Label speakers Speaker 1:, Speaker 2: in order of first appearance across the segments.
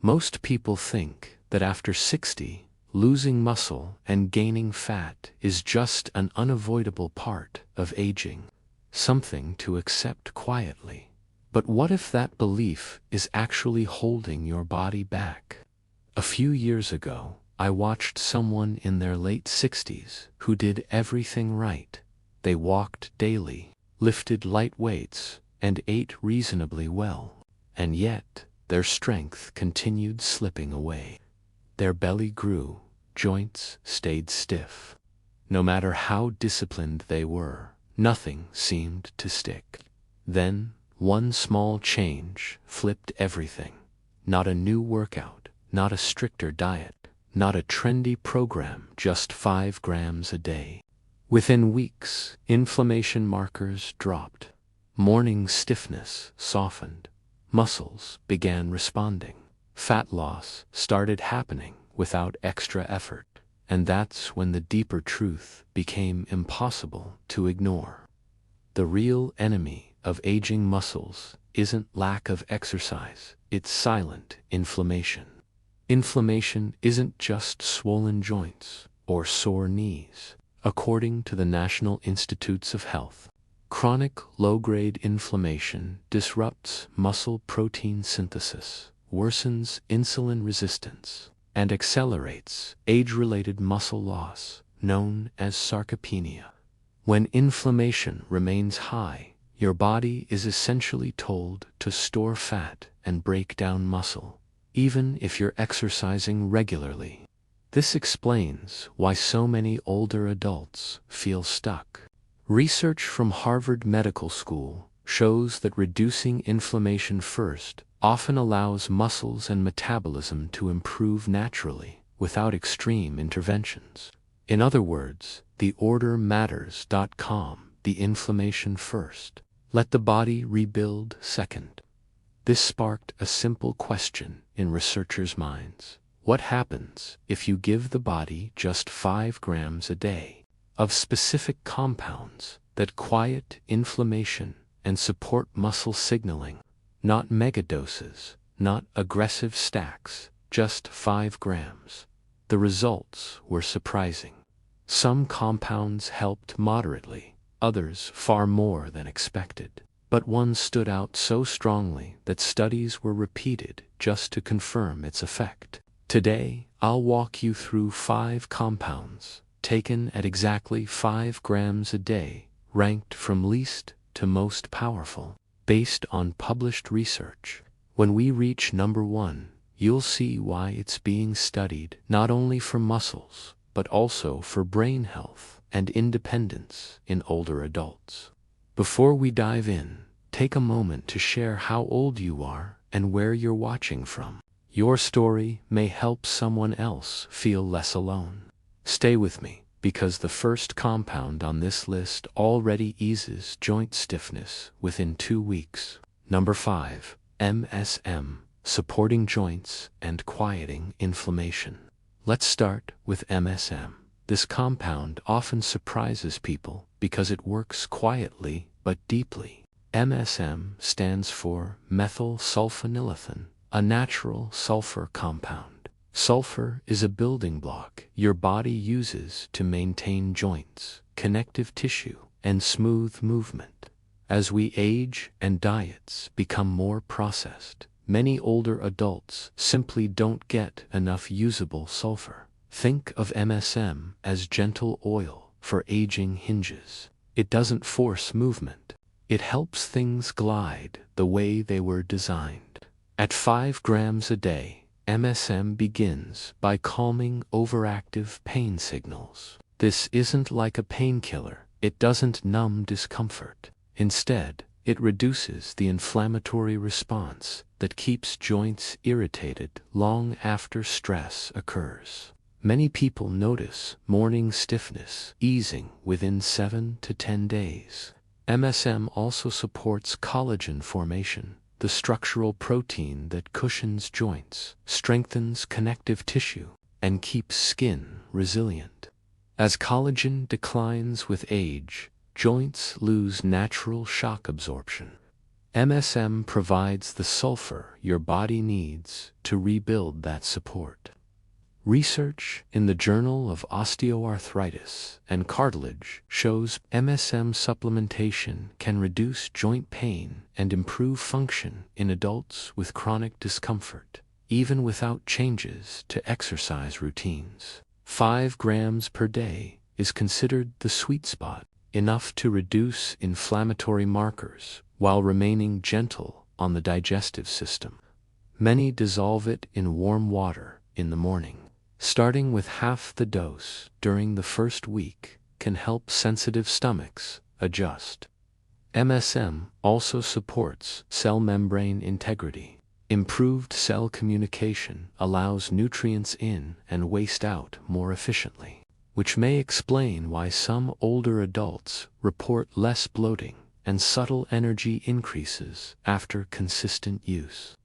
Speaker 1: Most people think that after 60, losing muscle and gaining fat is just an unavoidable part of aging, something to accept quietly. But what if that belief is actually holding your body back? A few years ago, I watched someone in their late 60s who did everything right. They walked daily, lifted light weights, and ate reasonably well. And yet, their strength continued slipping away. Their belly grew, joints stayed stiff. No matter how disciplined they were, nothing seemed to stick. Then, one small change flipped everything. Not a new workout, not a stricter diet, not a trendy program, just 5 grams a day. Within weeks, inflammation markers dropped. Morning stiffness softened. Muscles began responding. Fat loss started happening without extra effort. And that's when the deeper truth became impossible to ignore. The real enemy of aging muscles isn't lack of exercise, it's silent inflammation. Inflammation isn't just swollen joints or sore knees. According to the National Institutes of Health, chronic low-grade inflammation disrupts muscle protein synthesis, worsens insulin resistance, and accelerates age-related muscle loss, known as sarcopenia. When inflammation remains high, your body is essentially told to store fat and break down muscle, even if you're exercising regularly. This explains why so many older adults feel stuck. Research from Harvard Medical School shows that reducing inflammation first often allows muscles and metabolism to improve naturally without extreme interventions. In other words, the order matters. The inflammation first. Let the body rebuild second. This sparked a simple question in researchers' minds. What happens if you give the body just 5 grams a day of specific compounds that quiet inflammation and support muscle signaling? Not megadoses, not aggressive stacks, just 5 grams. The results were surprising. Some compounds helped moderately, others far more than expected. But one stood out so strongly that studies were repeated just to confirm its effect. Today, I'll walk you through 5 compounds, taken at exactly 5 grams a day, ranked from least to most powerful, based on published research. When we reach number 1, you'll see why it's being studied not only for muscles, but also for brain health and independence in older adults. Before we dive in, take a moment to share how old you are and where you're watching from. Your story may help someone else feel less alone. Stay with me, because the first compound on this list already eases joint stiffness within 2 weeks. Number 5, MSM, supporting joints and quieting inflammation. Let's start with MSM. This compound often surprises people because it works quietly but deeply. MSM stands for methylsulfonylation, a natural sulfur compound. Sulfur is a building block your body uses to maintain joints, connective tissue, and smooth movement. As we age and diets become more processed, many older adults simply don't get enough usable sulfur. Think of MSM as gentle oil for aging hinges. It doesn't force movement. It helps things glide the way they were designed. At 5 grams a day, MSM begins by calming overactive pain signals. This isn't like a painkiller. It doesn't numb discomfort. Instead, it reduces the inflammatory response that keeps joints irritated long after stress occurs. Many people notice morning stiffness easing within 7 to 10 days. MSM also supports collagen formation, the structural protein that cushions joints, strengthens connective tissue, and keeps skin resilient. As collagen declines with age, joints lose natural shock absorption. MSM provides the sulfur your body needs to rebuild that support. Research in the Journal of Osteoarthritis and Cartilage shows MSM supplementation can reduce joint pain and improve function in adults with chronic discomfort, even without changes to exercise routines. 5 grams per day is considered the sweet spot, enough to reduce inflammatory markers while remaining gentle on the digestive system. Many dissolve it in warm water in the morning. Starting with half the dose during the first week can help sensitive stomachs adjust. MSM also supports cell membrane integrity. Improved cell communication allows nutrients in and waste out more efficiently, which may explain why some older adults report less bloating and subtle energy increases after consistent use.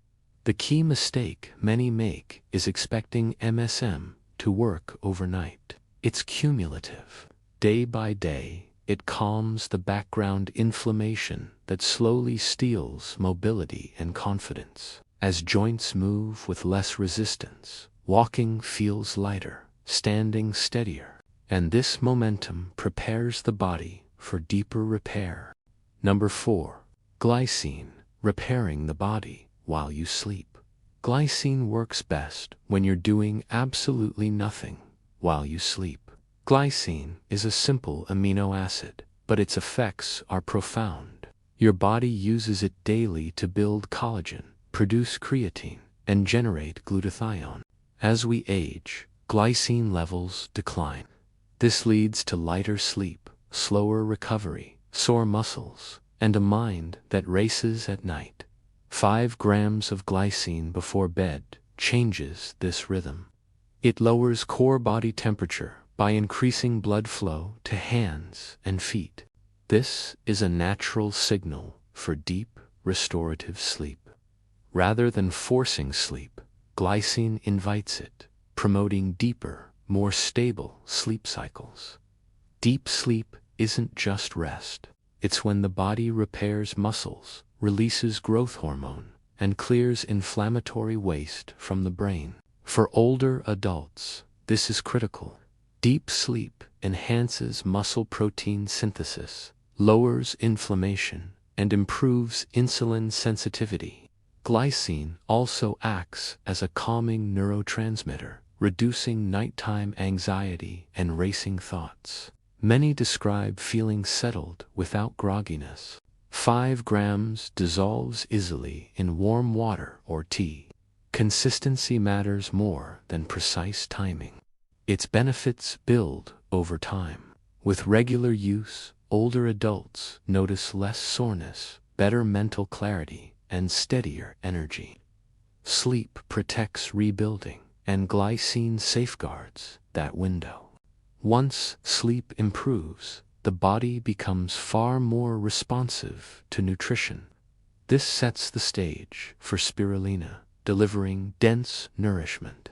Speaker 1: The key mistake many make is expecting MSM to work overnight. It's cumulative. Day by day, it calms the background inflammation that slowly steals mobility and confidence. As joints move with less resistance, walking feels lighter, standing steadier, and this momentum prepares the body for deeper repair. Number 4. Glycine, repairing the body while you sleep. Glycine works best when you're doing absolutely nothing while you sleep. Glycine is a simple amino acid, but its effects are profound. Your body uses it daily to build collagen, produce creatine, and generate glutathione. As we age, glycine levels decline. This leads to lighter sleep, slower recovery, sore muscles, and a mind that races at night. 5 grams of glycine before bed changes this rhythm. It lowers core body temperature by increasing blood flow to hands and feet. This is a natural signal for deep, restorative sleep. Rather than forcing sleep, glycine invites it, promoting deeper, more stable sleep cycles. Deep sleep isn't just rest. It's when the body repairs muscles, releases growth hormone, and clears inflammatory waste from the brain. For older adults, this is critical. Deep sleep enhances muscle protein synthesis, lowers inflammation, and improves insulin sensitivity. Glycine also acts as a calming neurotransmitter, reducing nighttime anxiety and racing thoughts. Many describe feeling settled without grogginess. 5 grams dissolves easily in warm water or tea. Consistency matters more than precise timing. Its benefits build over time. With regular use, older adults notice less soreness, better mental clarity, and steadier energy. Sleep protects rebuilding, and glycine safeguards that window. Once sleep improves, the body becomes far more responsive to nutrition. This sets the stage for spirulina, delivering dense nourishment.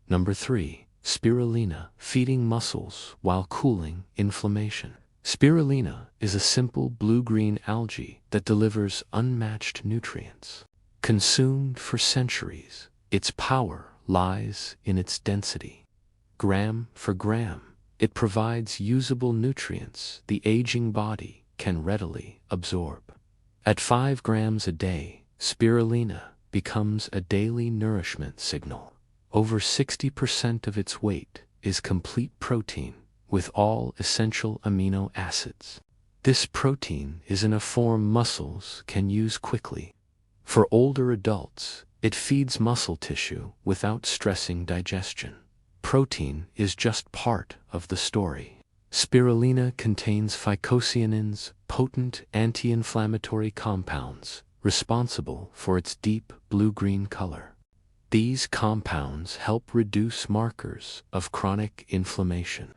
Speaker 1: Number 3. Spirulina, feeding muscles while cooling inflammation. Spirulina is a simple blue-green algae that delivers unmatched nutrients. Consumed for centuries, its power lies in its density. Gram for gram, it provides usable nutrients the aging body can readily absorb. At 5 grams a day, spirulina becomes a daily nourishment signal. Over 60% of its weight is complete protein, with all essential amino acids. This protein is in a form muscles can use quickly. For older adults, it feeds muscle tissue without stressing digestion. Protein is just part of the story. Spirulina contains phycocyanins, potent anti-inflammatory compounds, responsible for its deep blue-green color. These compounds help reduce markers of chronic inflammation.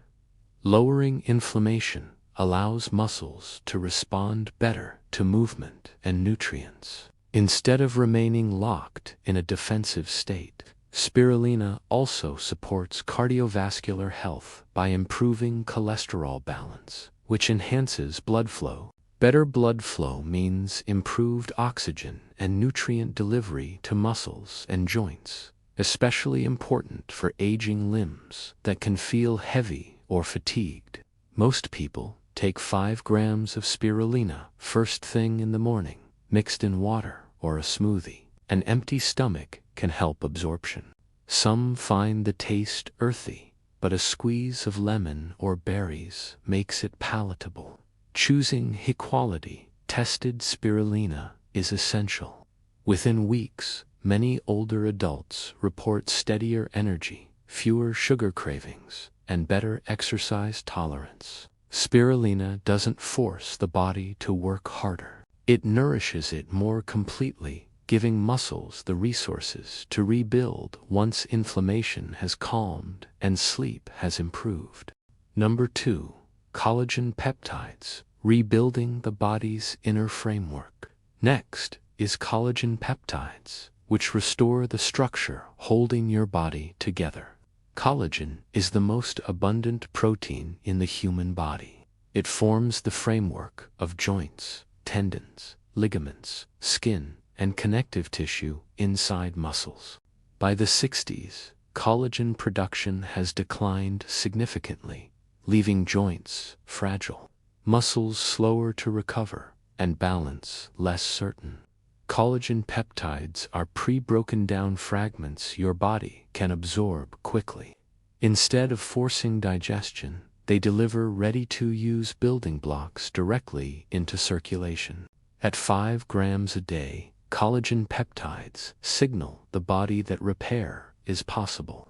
Speaker 1: Lowering inflammation allows muscles to respond better to movement and nutrients. Instead of remaining locked in a defensive state, spirulina also supports cardiovascular health by improving cholesterol balance, which enhances blood flow Better blood flow means improved oxygen and nutrient delivery to muscles and joints, especially important for aging limbs that can feel heavy or fatigued. Most people take 5 grams of spirulina first thing in the morning, mixed in water or a smoothie. An empty stomach can help absorption. Some find the taste earthy, but a squeeze of lemon or berries makes it palatable. Choosing high-quality, tested spirulina is essential. Within weeks, many older adults report steadier energy, fewer sugar cravings, and better exercise tolerance. Spirulina doesn't force the body to work harder. It nourishes it more completely, giving muscles the resources to rebuild once inflammation has calmed and sleep has improved. Number 2. Collagen peptides, rebuilding the body's inner framework. Next is collagen peptides, which restore the structure holding your body together. Collagen is the most abundant protein in the human body. It forms the framework of joints, tendons, ligaments, skin, and connective tissue inside muscles. By the 60s, collagen production has declined significantly, leaving joints fragile, muscles slower to recover, and balance less certain. Collagen peptides are pre-broken down fragments your body can absorb quickly. Instead of forcing digestion, they deliver ready-to-use building blocks directly into circulation. At 5 grams a day, collagen peptides signal the body that repair is possible.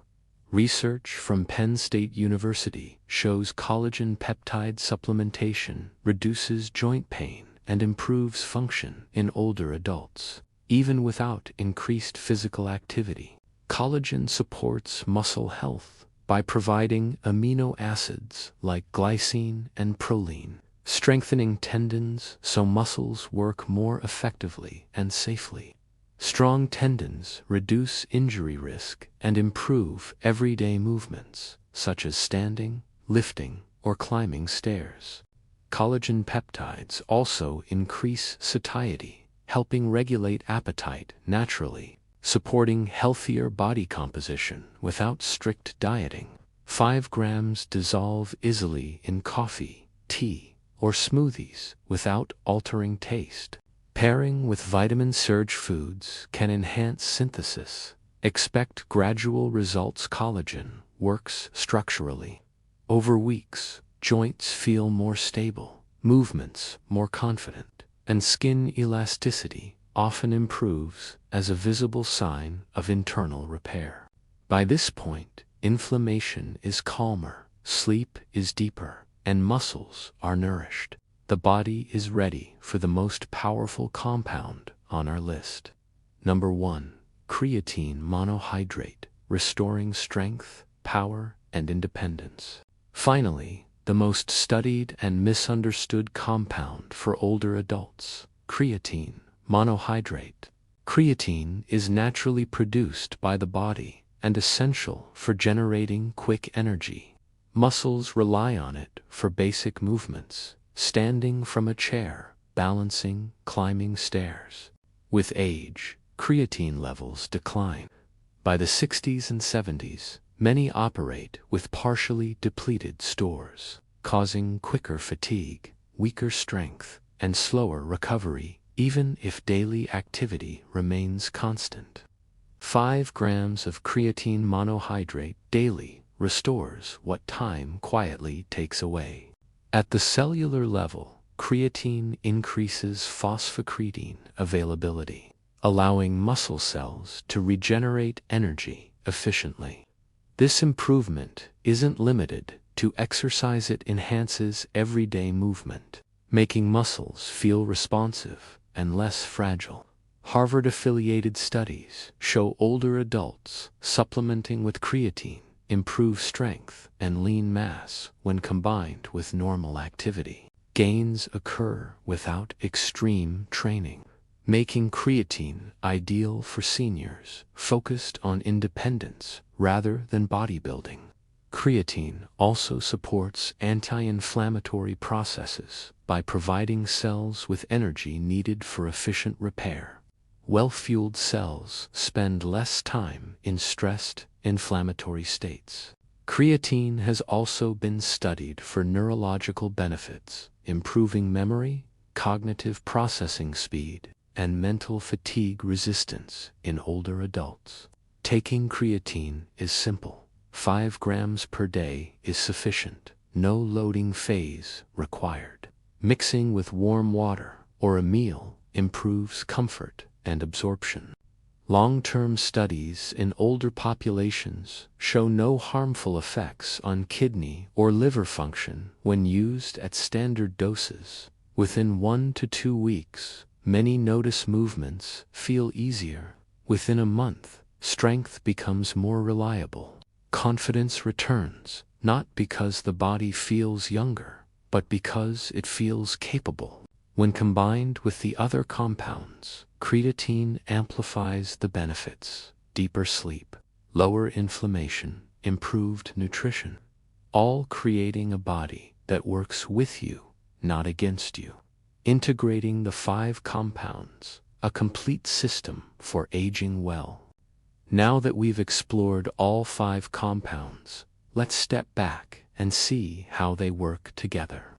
Speaker 1: Research from Penn State University shows collagen peptide supplementation reduces joint pain and improves function in older adults, even without increased physical activity. Collagen supports muscle health by providing amino acids like glycine and proline, strengthening tendons so muscles work more effectively and safely. Strong tendons reduce injury risk and improve everyday movements, such as standing, lifting, or climbing stairs. Collagen peptides also increase satiety, helping regulate appetite naturally, supporting healthier body composition without strict dieting. 5 grams dissolve easily in coffee, tea, or smoothies without altering taste. Pairing with vitamin surge foods can enhance synthesis. Expect gradual results. Collagen works structurally. Over weeks, joints feel more stable, movements more confident, and skin elasticity often improves as a visible sign of internal repair. By this point, inflammation is calmer, sleep is deeper, and muscles are nourished. The body is ready for the most powerful compound on our list. Number 1. Creatine monohydrate, restoring strength, power, and independence. Finally, the most studied and misunderstood compound for older adults, creatine monohydrate. Creatine is naturally produced by the body and essential for generating quick energy. Muscles rely on it for basic movements, standing from a chair, balancing, climbing stairs. With age, creatine levels decline. By the 60s and 70s, many operate with partially depleted stores, causing quicker fatigue, weaker strength, and slower recovery, even if daily activity remains constant. 5 grams of creatine monohydrate daily restores what time quietly takes away. At the cellular level, creatine increases phosphocreatine availability, allowing muscle cells to regenerate energy efficiently. This improvement isn't limited to exercise. It enhances everyday movement, making muscles feel responsive and less fragile. Harvard-affiliated studies show older adults supplementing with creatine improve strength and lean mass when combined with normal activity. Gains occur without extreme training, making creatine ideal for seniors focused on independence rather than bodybuilding. Creatine also supports anti-inflammatory processes by providing cells with energy needed for efficient repair. Well-fueled cells spend less time in stressed, inflammatory states. Creatine has also been studied for neurological benefits, improving memory, cognitive processing speed, and mental fatigue resistance in older adults. Taking creatine is simple. 5 grams per day is sufficient. No loading phase required. Mixing with warm water or a meal improves comfort and absorption. Long-term studies in older populations show no harmful effects on kidney or liver function when used at standard doses. Within 1 to 2 weeks, many notice movements feel easier. Within a month, strength becomes more reliable. Confidence returns, not because the body feels younger, but because it feels capable. When combined with the other compounds, creatine amplifies the benefits: deeper sleep, lower inflammation, improved nutrition, all creating a body that works with you, not against you. Integrating the 5 compounds, a complete system for aging well. Now that we've explored all 5 compounds, let's step back and see how they work together.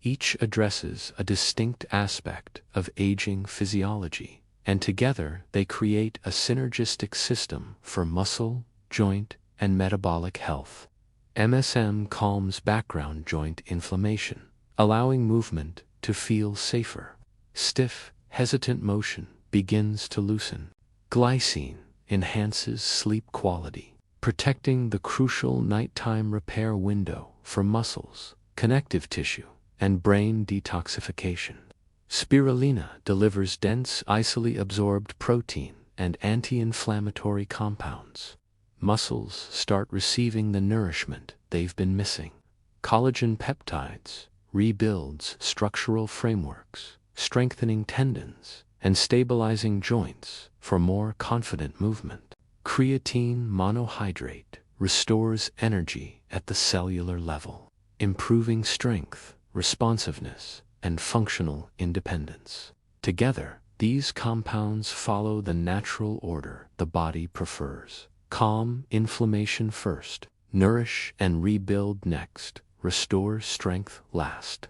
Speaker 1: Each addresses a distinct aspect of aging physiology, and together they create a synergistic system for muscle, joint, and metabolic health. MSM calms background joint inflammation, allowing movement to feel safer. Stiff, hesitant motion begins to loosen. Glycine enhances sleep quality, protecting the crucial nighttime repair window for muscles, connective tissue, and brain detoxification. Spirulina delivers dense, easily absorbed protein and anti-inflammatory compounds. Muscles start receiving the nourishment they've been missing. Collagen peptides rebuilds structural frameworks, strengthening tendons and stabilizing joints for more confident movement. Creatine monohydrate restores energy at the cellular level, improving strength, responsiveness, and functional independence. Together, these compounds follow the natural order the body prefers. Calm inflammation first, nourish and rebuild next, restore strength last.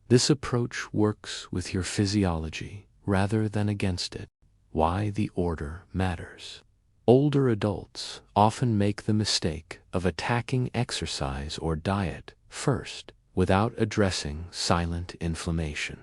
Speaker 1: This approach works with your physiology rather than against it. Why the order matters. Older adults often make the mistake of attacking exercise or diet first, without addressing silent inflammation.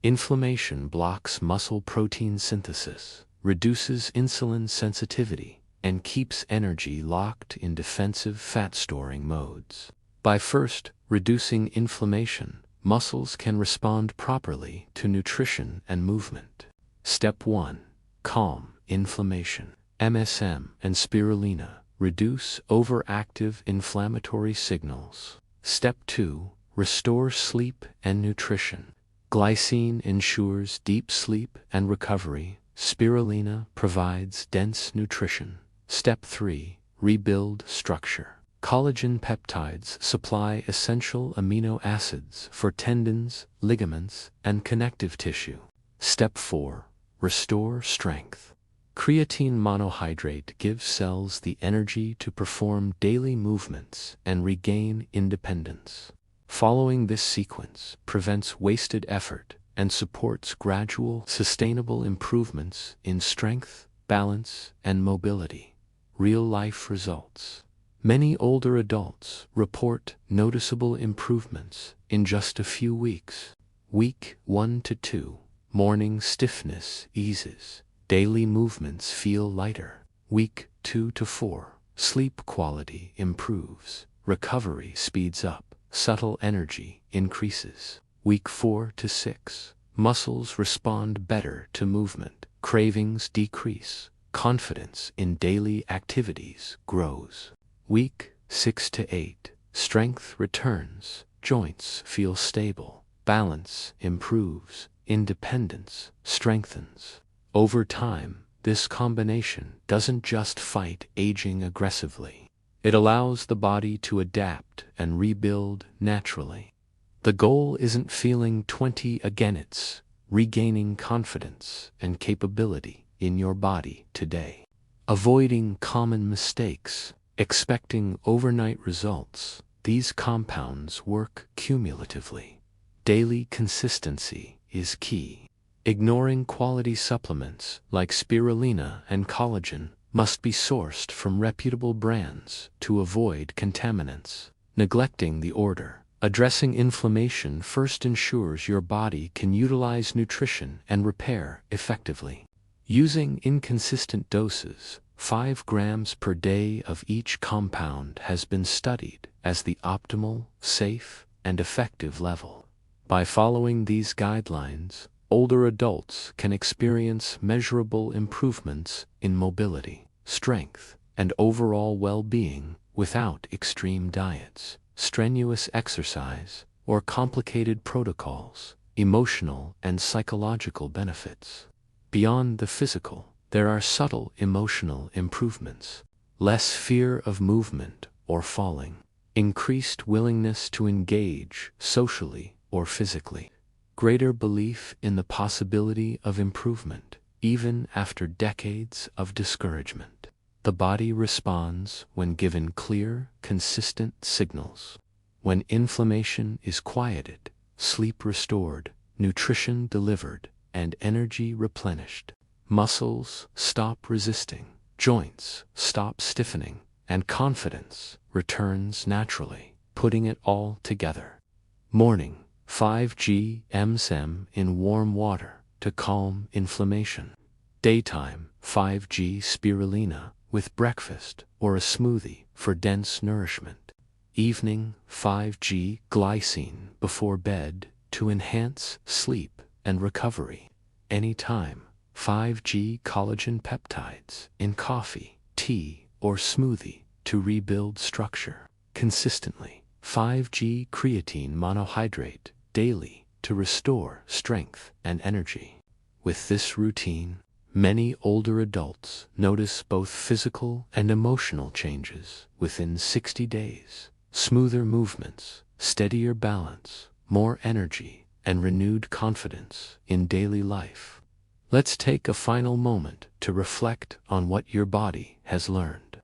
Speaker 1: Inflammation blocks muscle protein synthesis, reduces insulin sensitivity, and keeps energy locked in defensive fat-storing modes. By first reducing inflammation, muscles can respond properly to nutrition and movement. Step 1. Calm inflammation. MSM and spirulina reduce overactive inflammatory signals. Step 2. Restore sleep and nutrition. Glycine ensures deep sleep and recovery. Spirulina provides dense nutrition. Step 3. Rebuild structure. Collagen peptides supply essential amino acids for tendons, ligaments, and connective tissue. Step 4. Restore strength. Creatine monohydrate gives cells the energy to perform daily movements and regain independence. Following this sequence prevents wasted effort and supports gradual, sustainable improvements in strength, balance, and mobility. Real-life results. Many older adults report noticeable improvements in just a few weeks. Week 1 to 2, morning stiffness eases. Daily movements feel lighter. Week 2 to 4, sleep quality improves. Recovery speeds up. Subtle energy increases. Week 4 to 6, muscles respond better to movement. Cravings decrease. Confidence in daily activities grows. Week 6 to 8, strength returns. Joints feel stable. Balance improves. Independence strengthens. Over time, this combination doesn't just fight aging aggressively. It allows the body to adapt and rebuild naturally. The goal isn't feeling 20 again, it's regaining confidence and capability in your body today. Avoiding common mistakes, expecting overnight results. These compounds work cumulatively. Daily consistency is key. Ignoring quality supplements like spirulina and collagen must be sourced from reputable brands to avoid contaminants. Neglecting the order. Addressing inflammation first ensures your body can utilize nutrition and repair effectively. Using inconsistent doses, 5 grams per day of each compound has been studied as the optimal, safe, and effective level. By following these guidelines, older adults can experience measurable improvements in mobility, strength, and overall well-being without extreme diets, strenuous exercise, or complicated protocols. Emotional and psychological benefits. Beyond the physical, there are subtle emotional improvements. Less fear of movement or falling. Increased willingness to engage socially or physically. Greater belief in the possibility of improvement, even after decades of discouragement. The body responds when given clear, consistent signals. When inflammation is quieted, sleep restored, nutrition delivered, and energy replenished. Muscles stop resisting, joints stop stiffening, and confidence returns naturally, putting it all together. Morning, 5g MSM in warm water to calm inflammation. Daytime, 5g spirulina with breakfast or a smoothie for dense nourishment. Evening, 5g glycine before bed to enhance sleep and recovery. Anytime, 5g collagen peptides in coffee, tea, or smoothie to rebuild structure. Consistently, 5g creatine monohydrate daily to restore strength and energy. With this routine, many older adults notice both physical and emotional changes within 60 days. Smoother movements, steadier balance, more energy, and renewed confidence in daily life. Let's take a final moment to reflect on what your body has learned.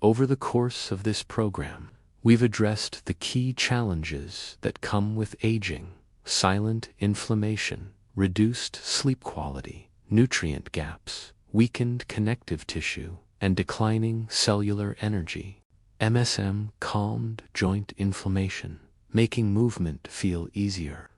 Speaker 1: Over the course of this program, we've addressed the key challenges that come with aging: silent inflammation, reduced sleep quality, nutrient gaps, weakened connective tissue, and declining cellular energy. MSM calmed joint inflammation, making movement feel easier.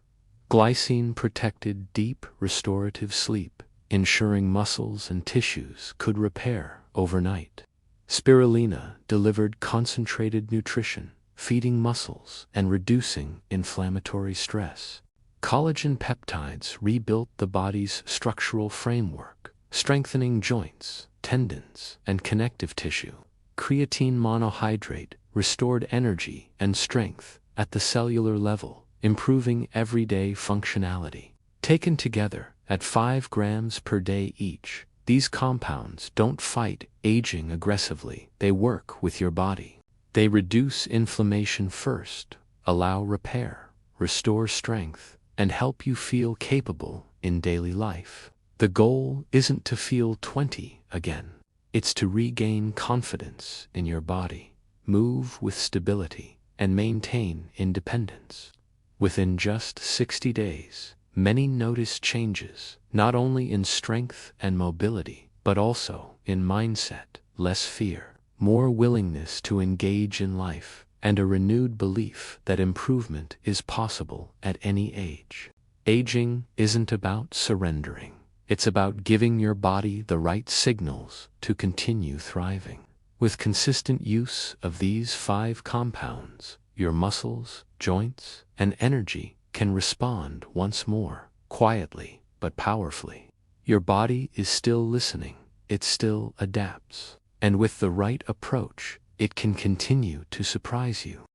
Speaker 1: Glycine protected deep restorative sleep, ensuring muscles and tissues could repair overnight. Spirulina delivered concentrated nutrition, feeding muscles and reducing inflammatory stress. Collagen peptides rebuilt the body's structural framework, strengthening joints, tendons, and connective tissue. Creatine monohydrate restored energy and strength at the cellular level, improving everyday functionality. Taken together at 5 grams per day each, these compounds don't fight aging aggressively, they work with your body. They reduce inflammation first, allow repair, restore strength, and help you feel capable in daily life. The goal isn't to feel 20 again. It's to regain confidence in your body, move with stability, and maintain independence. Within just 60 days, many notice changes, not only in strength and mobility, but also in mindset, less fear, more willingness to engage in life, and a renewed belief that improvement is possible at any age. Aging isn't about surrendering. It's about giving your body the right signals to continue thriving. With consistent use of these 5 compounds, your muscles, joints, and energy can respond once more, quietly but powerfully. Your body is still listening, it still adapts, and with the right approach, it can continue to surprise you.